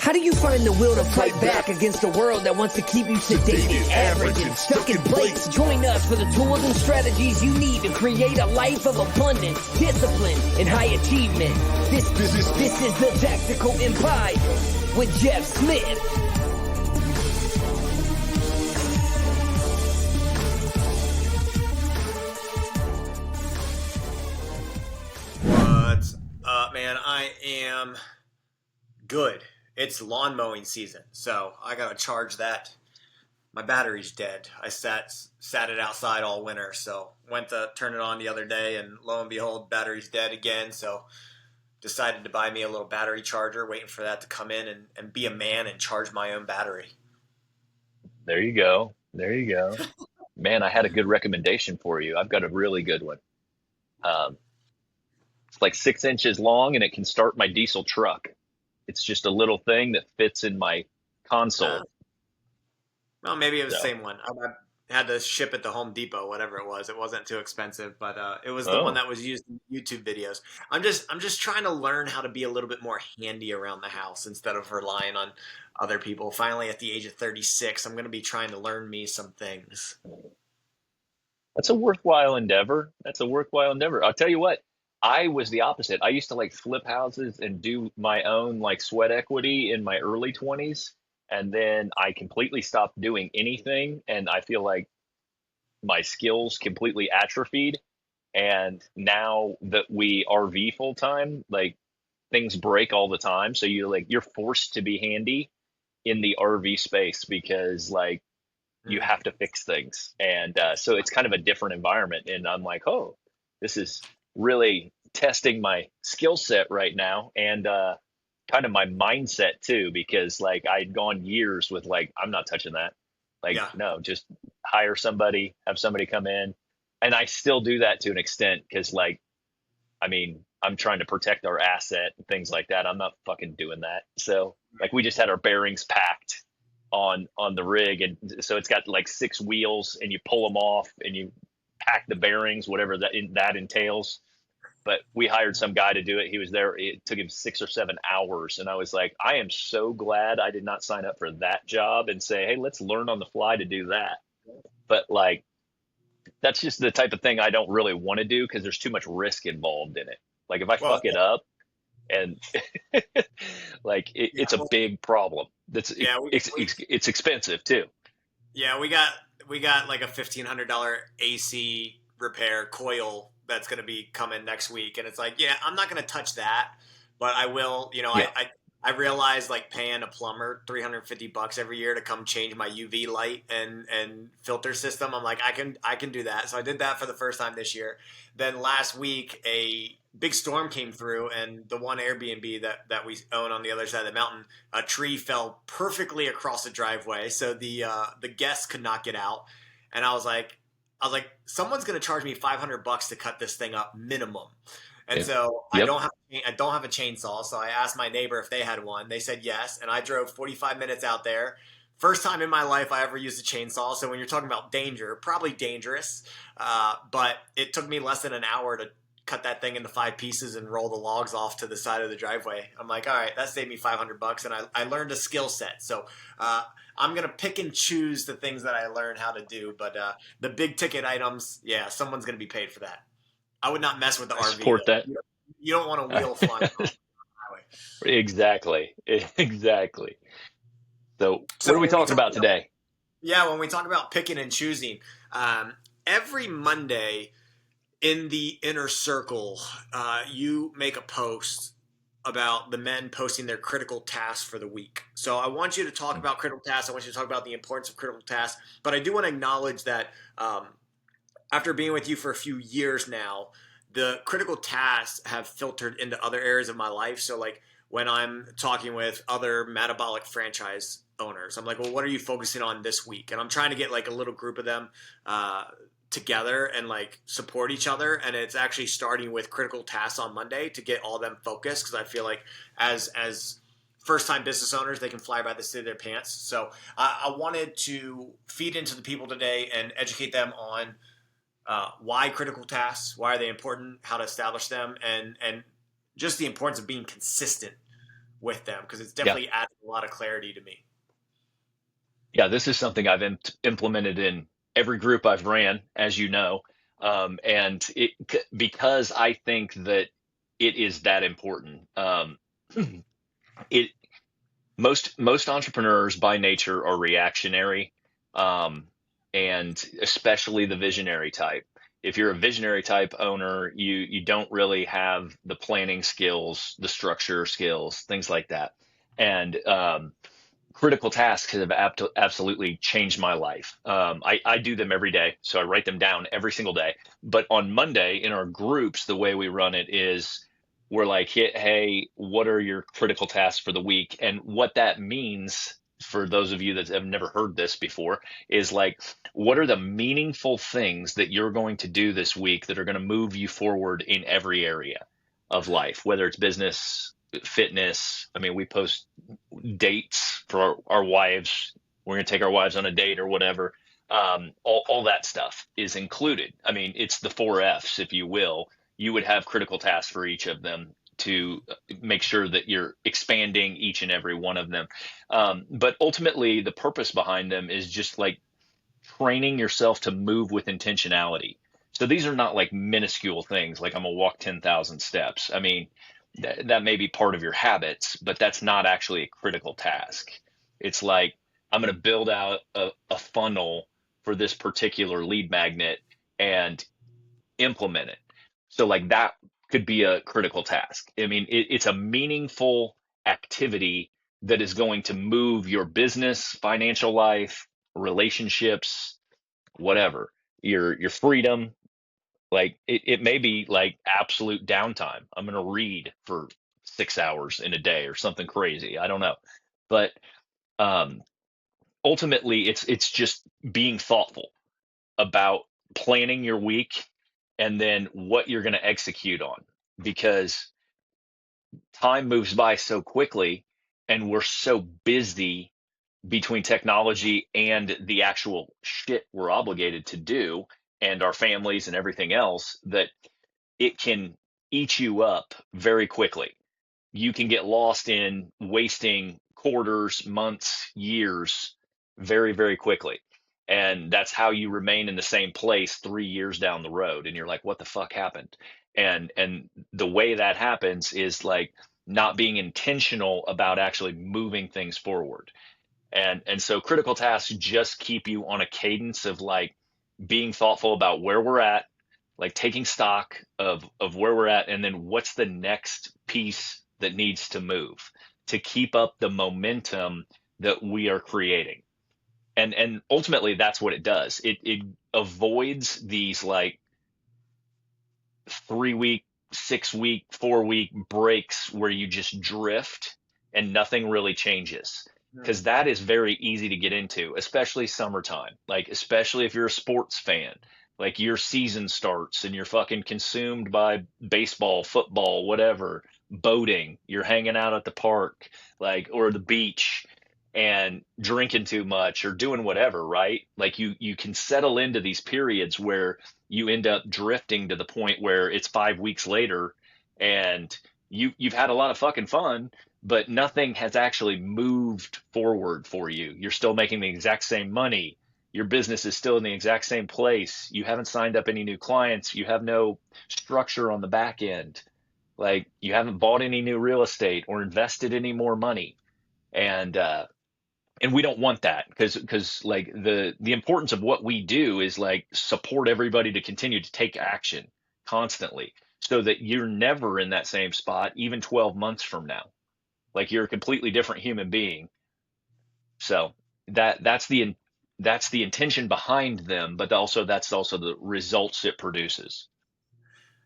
How do you find the will to fight back against a world that wants to keep you sedated, average, and stuck in place? Join us for the tools and strategies you need to create a life of abundance, discipline, and high achievement. This is the Tactical Empire with Jeff Smith. What's up, man? I am good. It's lawn mowing season, so I gotta charge that. My battery's dead. I sat it outside all winter, so went to turn it on the other day, and lo and behold, battery's dead again. So decided to buy me a little battery charger, waiting for that to come in and be a man and charge my own battery. There you go. There you go. Man, I had a good recommendation for you. I've got a really good one. Um, it's like 6 inches long and it can start my diesel truck. It's just a little thing that fits in my Uh, console. well, maybe it was the So, same one. I had to ship it to Home Depot, whatever it was. It wasn't too expensive, but it was the one oh, that was used in YouTube videos. I'm just trying to learn how to be a little bit more handy around the house instead of relying on other people. Finally, at the age of 36, I'm going to be trying to learn me some things. that's a worthwhile endeavor. That's a worthwhile endeavor. I'll tell you what, I was the opposite. I used to like flip houses and do my own like sweat equity in my early 20s. And then I completely stopped doing anything. And I feel like my skills completely atrophied. And now that we RV full time, like things break all the time. So you're forced to be handy in the RV space because like you Mm. have to fix things. And so it's kind of a different environment. And I'm like, oh, this is really testing my skill set right now. And kind of my mindset too, because like I'd gone years with like, I'm not touching that. Like, Yeah. no, just hire somebody, have somebody come in. And I still do that to an extent because like, I mean, I'm trying to protect our asset and things like that. I'm not fucking doing that. So like we just had our bearings packed on the rig, and so it's got like six wheels, and you pull them off and you pack the bearings, whatever that entails. But we hired some guy to do it. He was there. It took him 6 or 7 hours, and I was like, I am so glad I did not sign up for that job and say, hey, let's learn on the fly to do that. But like that's just the type of thing I don't really want to do because there's too much risk involved in it. Like if I Well, fuck it up and like yeah. it's a Well, big problem. yeah. It's expensive too. Yeah, we got like a $1,500 AC repair coil that's going to be coming next week, and it's like, yeah, I'm not going to touch that, but I will. Yeah, I realized like paying a plumber $350 every year to come change my UV light and filter system. I'm like, I can do that. So I did that for the first time this year. Then last week, a big storm came through, and the one Airbnb that we own on the other side of the mountain, a tree fell perfectly across the driveway, so the guests could not get out. And I was like, someone's going to charge me $500 to cut this thing up minimum. And yeah, so yep. I don't have a chainsaw. So I asked my neighbor if they had one. They said yes, and I drove 45 minutes out there. First time in my life I ever used a chainsaw. So when you're talking about danger, probably dangerous. But it took me less than an hour to cut that thing into five pieces and roll the logs off to the side of the driveway. I'm like, all right, that saved me $500, and I learned a skill set. So uh, I'm gonna pick and choose the things that I learn how to do. But the big ticket items, yeah, someone's gonna be paid for that. I would not mess with the I RV support though. that. You don't want a wheel flying across the highway. Exactly. Exactly. So what are So we when we talking talk about about today? yeah, when we talk about picking and choosing, um, every Monday in the inner circle, you make a post about the men posting their critical tasks for the week. So I want you to talk about critical tasks. I want you to talk about the importance of critical tasks. But I do want to acknowledge that after being with you for a few years now, the critical tasks have filtered into other areas of my life. So, like when I'm talking with other metabolic franchise owners, I'm like, well, what are you focusing on this week? And I'm trying to get like a little group of them uh, together and like support each other. And it's actually starting with critical tasks on Monday to get all of them focused because I feel like as first time business owners, they can fly by the seat of their pants. So I wanted to feed into the people today and educate them on why critical tasks, why are they important, how to establish them, and just the importance of being consistent with them, because it's Yeah. definitely added a lot of clarity to me. Yeah, this is something I've implemented in every group I've ran, as you know, and because I think that it is that important. It most entrepreneurs by nature are reactionary, um, and especially the visionary type. If you're a visionary type owner, you don't really have the planning skills, the structure skills, things like that, and critical tasks have absolutely changed my life. I do them every day, so I write them down every single day. But on Monday in our groups, the way we run it is we're like, hey, what are your critical tasks for the week? And what that means for those of you that have never heard this before is like, what are the meaningful things that you're going to do this week that are going to move you forward in every area of life, whether it's business, fitness. I mean, we post dates for our wives. We're going to take our wives on a date or whatever. All that stuff is included. I mean, it's the four F's, if you will. You would have critical tasks for each of them to make sure that you're expanding each and every one of them. But ultimately, the purpose behind them is just like training yourself to move with intentionality. So these are not like minuscule things like I'm gonna walk 10,000 steps. I mean, that may be part of your habits, but that's not actually a critical task. It's like I'm going to build out a funnel for this particular lead magnet and implement it. So, like, that could be a critical task. I mean, it's a meaningful activity that is going to move your business, financial life, relationships, whatever, your freedom. Like it may be like absolute downtime. I'm going to read for 6 hours in a day or something crazy. I don't know. But um, ultimately, it's just being thoughtful about planning your week and then what you're going to execute on, because time moves by so quickly and we're so busy between technology and the actual shit we're obligated to do and our families and everything else that it can eat you up very quickly. You can get lost in wasting quarters, months, years very, very quickly. And that's how you remain in the same place 3 years down the road. And you're like, what the fuck happened? And the way that happens is like not being intentional about actually moving things forward. And so critical tasks just keep you on a cadence of like being thoughtful about where we're at, like taking stock of where we're at, and then what's the next piece that needs to move to keep up the momentum that we are creating. And ultimately that's what it does. It avoids these like 3 week, 6 week, 4 week breaks where you just drift and nothing really changes. Because that is very easy to get into, especially summertime. Like, especially if you're a sports fan, like your season starts and you're fucking consumed by baseball, football, whatever, boating, you're hanging out at the park, like, or the beach and drinking too much or doing whatever, right? Like you can settle into these periods where you end up drifting to the point where it's 5 weeks later and you've had a lot of fucking fun, but nothing has actually moved forward for you. You're still making the exact same money. Your business is still in the exact same place. You haven't signed up any new clients. You have no structure on the back end. Like you haven't bought any new real estate or invested any more money. And we don't want that because like the importance of what we do is like support everybody to continue to take action constantly so that you're never in that same spot even 12 months from now. Like you're a completely different human being. So that's the intention behind them, but also that's also the results it produces.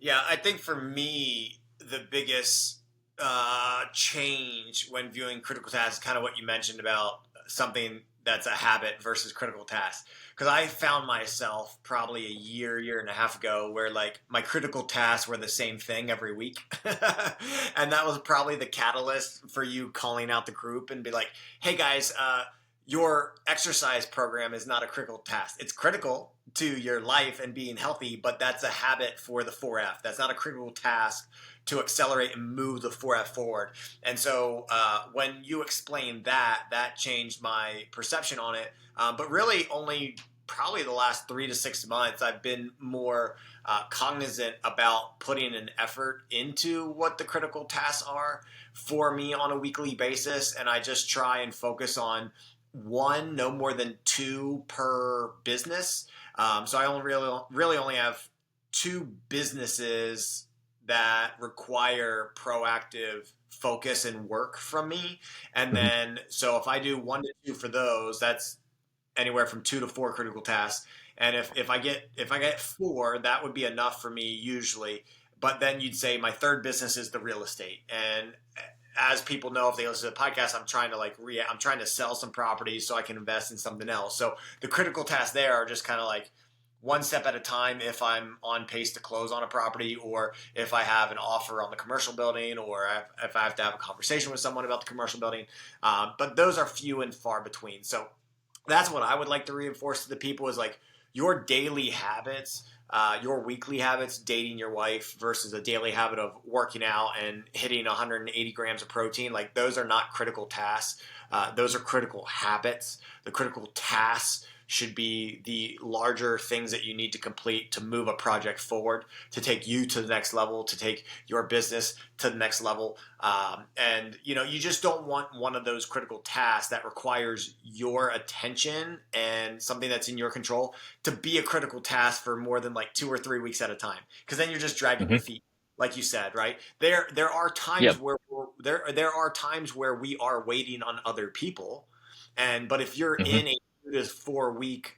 Yeah, I think for me, the biggest change when viewing critical tasks is kind of what you mentioned about something that's a habit versus critical task. Because I found myself probably a year and a half ago where like my critical tasks were the same thing every week. And that was probably the catalyst for you calling out the group and be like, hey guys, your exercise program is not a critical task. It's critical to your life and being healthy, but that's a habit for the 4F. That's not a critical task to accelerate and move the 4F forward. And so when you explained that changed my perception on it. But really only probably the last 3 to 6 months, I've been more cognizant about putting an effort into what the critical tasks are for me on a weekly basis. And I just try and focus on one, no more than 2 per business. So I really only have 2 businesses that require proactive focus and work from me. And then, so if I do 1 to 2 for those, that's anywhere from 2 to 4 critical tasks. And if I get 4, that would be enough for me usually. But then you'd say my third business is the real estate. And as people know, if they listen to the podcast, I'm trying to sell some properties so I can invest in something else. So the critical tasks there are just kind of like one step at a time if I'm on pace to close on a property, or if I have an offer on the commercial building, or if I have to have a conversation with someone about the commercial building. But those are few and far between. So that's what I would like to reinforce to the people is like your daily habits, your weekly habits, dating your wife versus a daily habit of working out and hitting 180 grams of protein. Like those are not critical tasks. Those are critical habits. The critical tasks should be the larger things that you need to complete to move a project forward, to take you to the next level, to take your business to the next level. And you just don't want one of those critical tasks that requires your attention and something that's in your control to be a critical task for more than like 2 or 3 weeks at a time. Because then you're just dragging your feet, like you said, right? There are times where there are times where we are waiting on other people, but if you're in a 2 to 4 week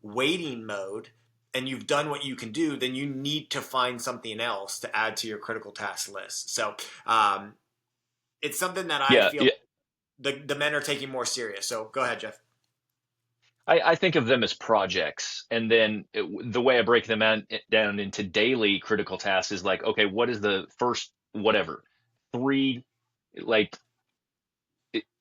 waiting mode and you've done what you can do, then you need to find something else to add to your critical task list. So it's something that I feel the men are taking more serious. So go ahead, Jeff. I think of them as projects, and then the way I break them down into daily critical tasks is like, okay, what is the first 3 like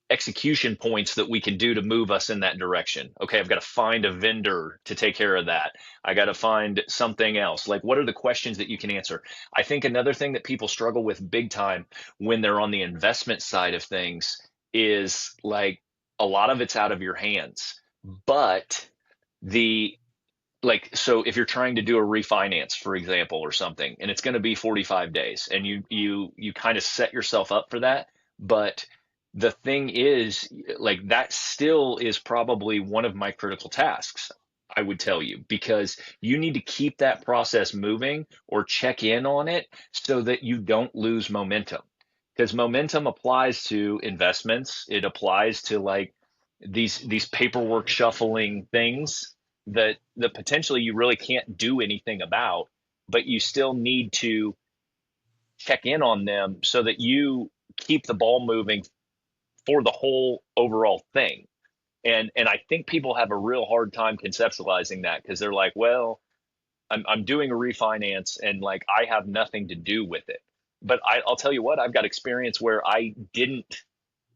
execution points that we can do to move us in that direction? Okay, I've got to find a vendor to take care of that. I got to find something else. Like, what are the questions that you can answer? I think another thing that people struggle with big time when they're on the investment side of things is like a lot of it's out of your hands. But so if you're trying to do a refinance, for example, or something, and it's going to be 45 days, and you kind of set yourself up for that, but the thing is, like, that still is probably one of my critical tasks, I would tell you, because you need to keep that process moving or check in on it so that you don't lose momentum. Because momentum applies to investments. It applies to like these paperwork shuffling things that potentially you really can't do anything about, but you still need to check in on them so that you keep the ball moving for the whole overall thing. And I think people have a real hard time conceptualizing that, because they're like, well, I'm doing a refinance and like I have nothing to do with it. But I'll tell you what, I've got experience where I didn't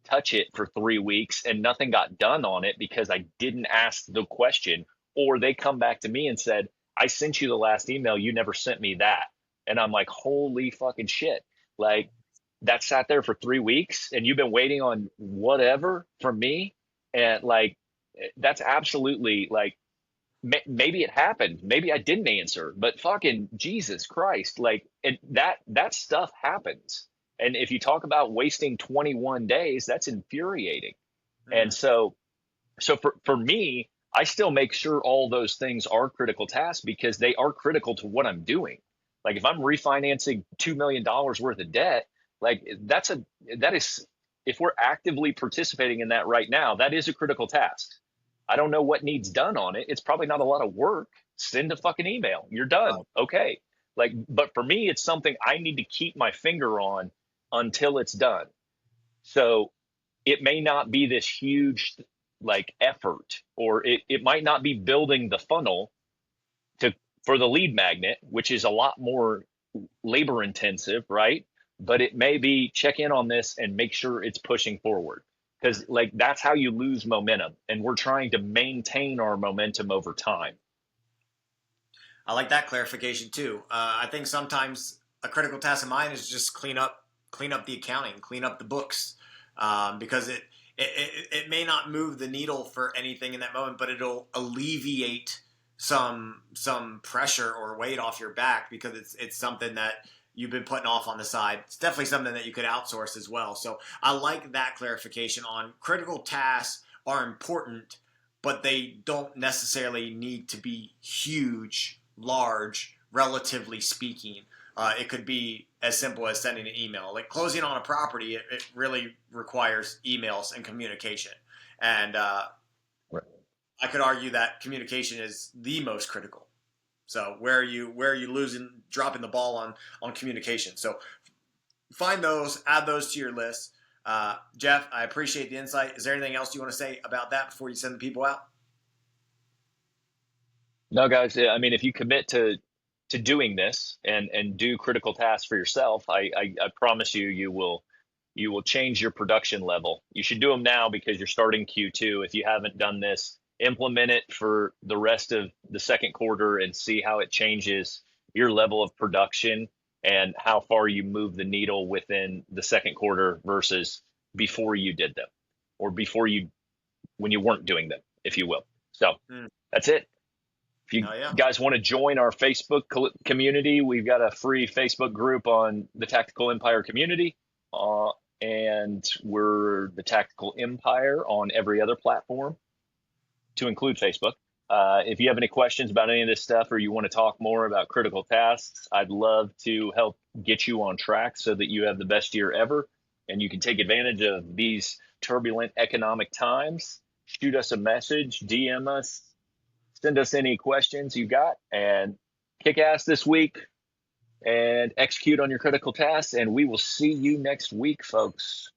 touch it for 3 weeks and nothing got done on it because I didn't ask the question, or they come back to me and said, I sent you the last email, you never sent me that. And I'm like, holy fucking shit. Like, that sat there for 3 weeks and you've been waiting on whatever from me. And like, that's absolutely like, maybe it happened. Maybe I didn't answer, but fucking Jesus Christ. Like, that stuff happens. And if you talk about wasting 21 days, that's infuriating. And so for me, I still make sure all those things are critical tasks because they are critical to what I'm doing. Like if I'm refinancing $2 million worth of debt, like that is, if we're actively participating in that right now, that is a critical task. I don't know what needs done on it. It's probably not a lot of work. Send a fucking email. You're done. Okay. Like, but for me, it's something I need to keep my finger on until it's done. So it may not be this huge like effort, or it might not be building the funnel for the lead magnet, which is a lot more labor intensive, right? But it may be check in on this and make sure it's pushing forward, because like that's how you lose momentum, and we're trying to maintain our momentum over time. I like that clarification too. I think sometimes a critical task of mine is just clean up the accounting, clean up the books, because it may not move the needle for anything in that moment, but it'll alleviate some pressure or weight off your back, because it's something that you've been putting off on the side. It's definitely something that you could outsource as well. So I like that clarification on critical tasks are important, but they don't necessarily need to be huge, large, relatively speaking. It could be as simple as sending an email. Like closing on a property, it really requires emails and communication. And Right. I could argue that communication is the most critical. So where are you dropping the ball on communication? So find those, add those to your list. Jeff, I appreciate the insight. Is there anything else you want to say about that before you send the people out? No, guys. I mean, if you commit to doing this and do critical tasks for yourself, I promise you, you will change your production level. You should do them now because you're starting Q2. If you haven't done this, implement it for the rest of the second quarter and see how it changes your level of production and how far you move the needle within the second quarter versus before you did them, or when you weren't doing them, if you will. So that's it. If you Yeah. guys want to join our Facebook community, we've got a free Facebook group on the Tactical Empire community, and we're the Tactical Empire on every other platform, to include Facebook. If you have any questions about any of this stuff, or you want to talk more about critical tasks, I'd love to help get you on track so that you have the best year ever and you can take advantage of these turbulent economic times. Shoot us a message, DM us, send us any questions you got, and kick ass this week and execute on your critical tasks. And we will see you next week, folks.